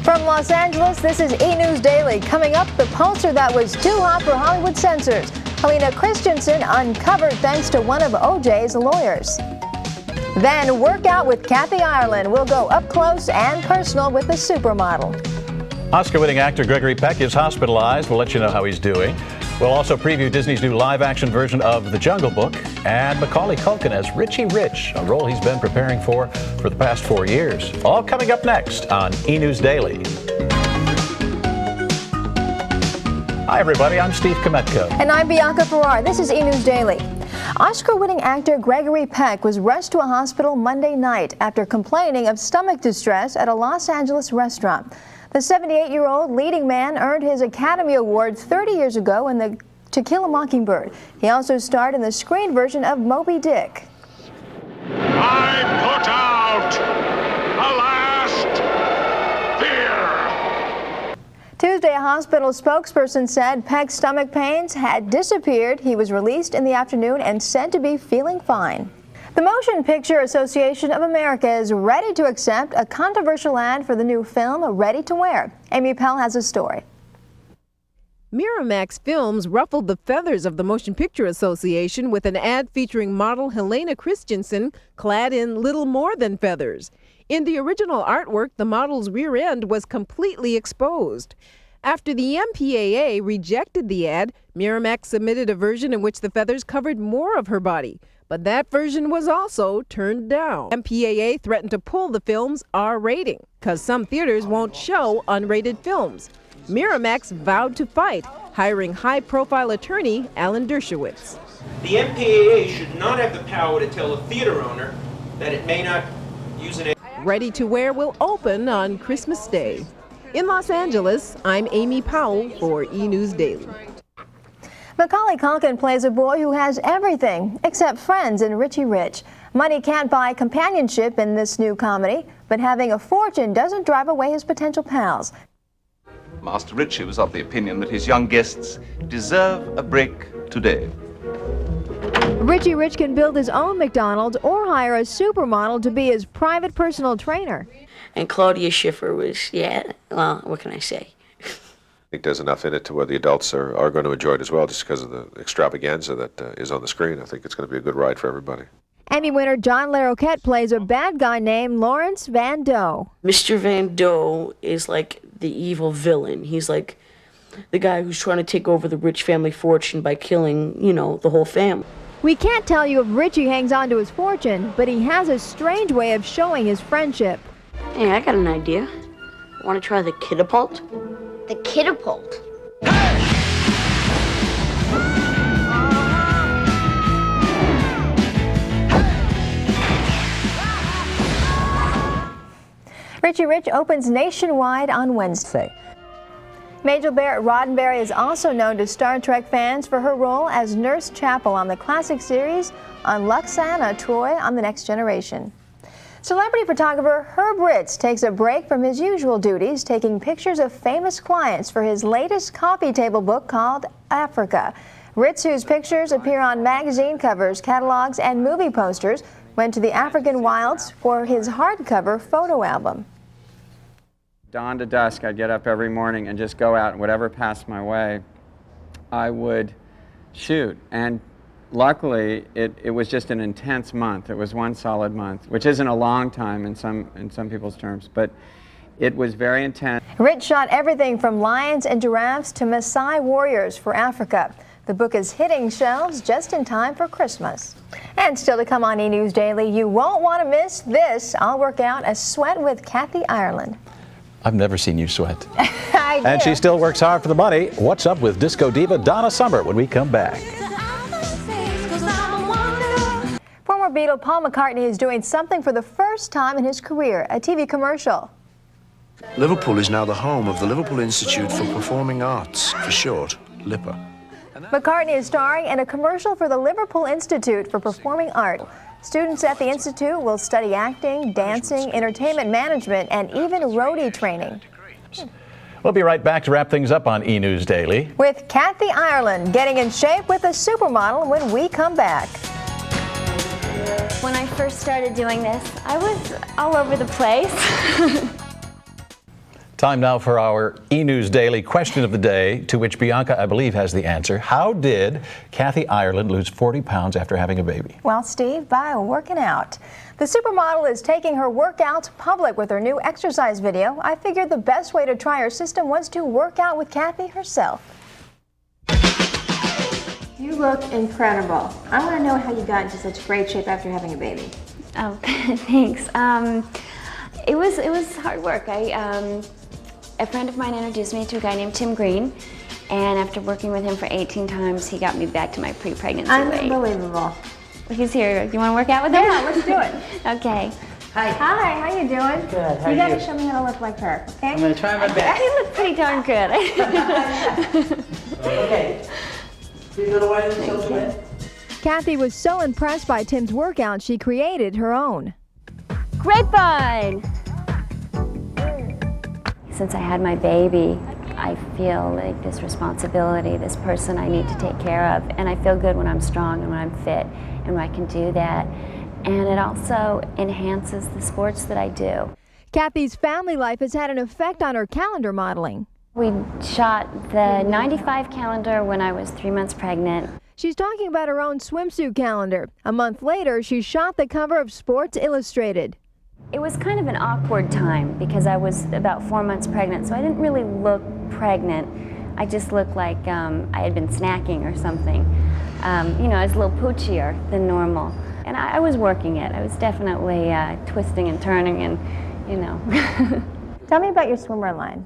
From Los Angeles, this is E! News Daily. Coming up, the poster that was too hot for Hollywood censors. Helena Christensen uncovered thanks to one of OJ's lawyers. Then, workout with Kathy Ireland. We'll go up close and personal with the supermodel. Oscar-winning actor Gregory Peck is hospitalized. We'll let you know how he's doing. We'll also preview Disney's new live-action version of The Jungle Book and Macaulay Culkin as Richie Rich, a role he's been preparing for the past 4 years. All coming up next on E! News Daily. Hi, everybody. I'm Steve Kometko. And I'm Bianca. This is E! News Daily. Oscar-winning actor Gregory Peck was rushed to a hospital Monday night after complaining of stomach distress at a Los Angeles restaurant. The 78-year-old leading man earned his Academy Award 30 years ago in the To Kill a Mockingbird. He also starred in the screen version of Moby Dick. I put out a last fear. Tuesday, a hospital spokesperson said Peck's stomach pains had disappeared. He was released in the afternoon and said to be feeling fine. The Motion Picture Association of America is ready to accept a controversial ad for the new film, Ready to Wear. Amy Pell has a story. Miramax Films ruffled the feathers of the Motion Picture Association with an ad featuring model Helena Christensen clad in little more than feathers. In the original artwork, the model's rear end was completely exposed. After the MPAA rejected the ad, Miramax submitted a version in which the feathers covered more of her body. But that version was also turned down. MPAA threatened to pull the film's R rating because some theaters won't show unrated films. Miramax vowed to fight, hiring high-profile attorney Alan Dershowitz. The MPAA should not have the power to tell a theater owner that it may not use an... Ready to Wear will open on Christmas Day. In Los Angeles, I'm Amy Powell for E! News Daily. Macaulay Culkin plays a boy who has everything except friends in Richie Rich. Money can't buy companionship in this new comedy, but having a fortune doesn't drive away his potential pals. Master Richie was of the opinion that his young guests deserve a break today. Richie Rich can build his own McDonald's or hire a supermodel to be his private personal trainer. And Claudia Schiffer was, well, what can I say? I think there's enough in it to where the adults are going to enjoy it as well, just because of the extravaganza that is on the screen. I think it's going to be a good ride for everybody. Emmy winner John Larroquette plays a bad guy named Lawrence Van Doe. Mr. Van Doe is like the evil villain. He's like the guy who's trying to take over the rich family fortune by killing, the whole family. We can't tell you if Richie hangs on to his fortune, but he has a strange way of showing his friendship. Hey, I got an idea. Want to try the catapult? The catapult. Richie Rich opens nationwide on Wednesday. Majel Barrett Roddenberry is also known to Star Trek fans for her role as Nurse Chapel on the classic series on Luxana Troy on The Next Generation. Celebrity photographer Herb Ritz takes a break from his usual duties, taking pictures of famous clients for his latest coffee table book called Africa. Ritz, whose pictures appear on magazine covers, catalogs, and movie posters, went to the African wilds for his hardcover photo album. Dawn to dusk, I'd get up every morning and just go out, and whatever passed my way, I would shoot. And luckily, it was just an intense month. It was one solid month, which isn't a long time in some people's terms, but it was very intense. Ritz shot everything from lions and giraffes to Maasai warriors for Africa. The book is hitting shelves just in time for Christmas. And still to come on E! News Daily, you won't want to miss this. I'll work out a sweat with Kathy Ireland. I've never seen you sweat. I do. And she still works hard for the money. What's up with disco diva Donna Summer when we come back? Former Beatle Paul McCartney is doing something for the first time in his career, a TV commercial. Liverpool is now the home of the Liverpool Institute for Performing Arts, for short, LIPA. McCartney is starring in a commercial for the Liverpool Institute for Performing Art. Students at the Institute will study acting, dancing, entertainment management, and even roadie training. We'll be right back to wrap things up on E! News Daily. With Kathy Ireland getting in shape with a supermodel when we come back. When I first started doing this, I was all over the place. Time now for our E! News Daily question of the day, to which Bianca, I believe, has the answer. How did Kathy Ireland lose 40 pounds after having a baby? Well, Steve, by working out. The supermodel is taking her workouts public with her new exercise video. I figured the best way to try her system was to work out with Kathy herself. You look incredible. I want to know how you got into such great shape after having a baby. Oh, thanks. It was hard work. A friend of mine introduced me to a guy named Tim Green, and after working with him for 18 times, he got me back to my pre-pregnancy weight. Unbelievable. He's here. Do you want to work out with him? Yeah, let's do it. Okay. Hi. Hi, how you doing? Good, how are you? you? Gotta show me how to look like her, okay? I'm gonna try my best. You look pretty darn good. Okay. See a little white in the shoulder. Kathy was so impressed by Tim's workout, she created her own. Grapevine! Since I had my baby, I feel like this responsibility, this person I need to take care of, and I feel good when I'm strong and when I'm fit and when I can do that. And it also enhances the sports that I do. Kathy's family life has had an effect on her calendar modeling. We shot the 95 calendar when I was 3 months pregnant. She's talking about her own swimsuit calendar. A month later, she shot the cover of Sports Illustrated. It was kind of an awkward time because I was about 4 months pregnant, so I didn't really look pregnant. I just looked like I had been snacking or something. You know, I was a little poochier than normal. And I was working it. I was definitely twisting and turning and, you know. Tell me about your swimwear line.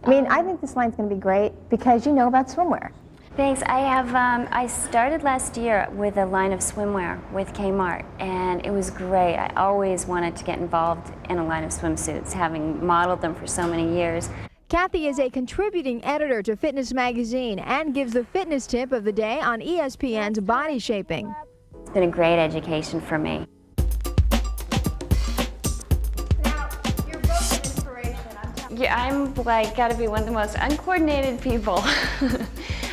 I mean, I think this line's going to be great because you know about swimwear. Thanks. I started last year with a line of swimwear with Kmart, and it was great. I always wanted to get involved in a line of swimsuits, having modeled them for so many years. Kathy is a contributing editor to Fitness Magazine and gives the fitness tip of the day on ESPN's Body Shaping. It's been a great education for me. Now, you're both an inspiration. Yeah, I'm like got to be one of the most uncoordinated people.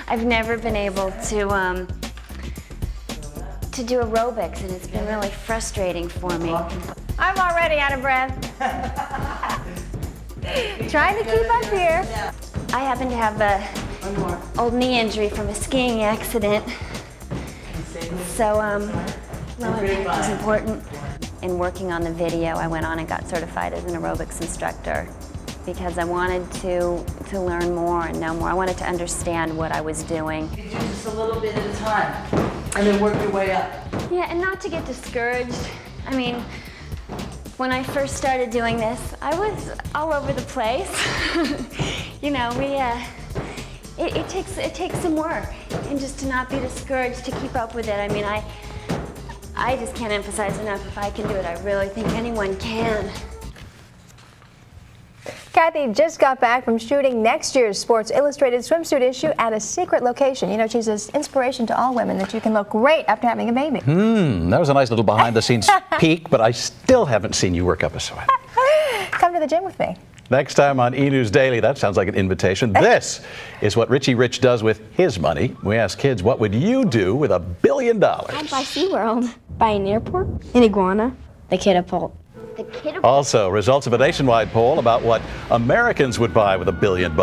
I've never been able to do aerobics, and it's been really frustrating for me. I'm already out of breath. Trying to keep up here. I happen to have a old knee injury from a skiing accident, so low impact is important. In working on the video, I went on and got certified as an aerobics instructor because I wanted to learn more and know more. I wanted to understand what I was doing. You do just a little bit at a time, and then work your way up. Yeah, and not to get discouraged. I mean, when I first started doing this, I was all over the place. You know, it takes some work, and just to not be discouraged, to keep up with it. I mean, I just can't emphasize enough, if I can do it, I really think anyone can. Kathy just got back from shooting next year's Sports Illustrated swimsuit issue at a secret location. You know, she's an inspiration to all women that you can look great after having a baby. That was a nice little behind-the-scenes peek, but I still haven't seen you work up a sweat. Come to the gym with me. Next time on E! News Daily, that sounds like an invitation. This is what Richie Rich does with his money. We ask kids, what would you do with $1 billion? I'd buy SeaWorld. Buy an airport, an iguana, the catapult. The catapult. Also, results of a nationwide poll about what Americans would buy with $1 billion.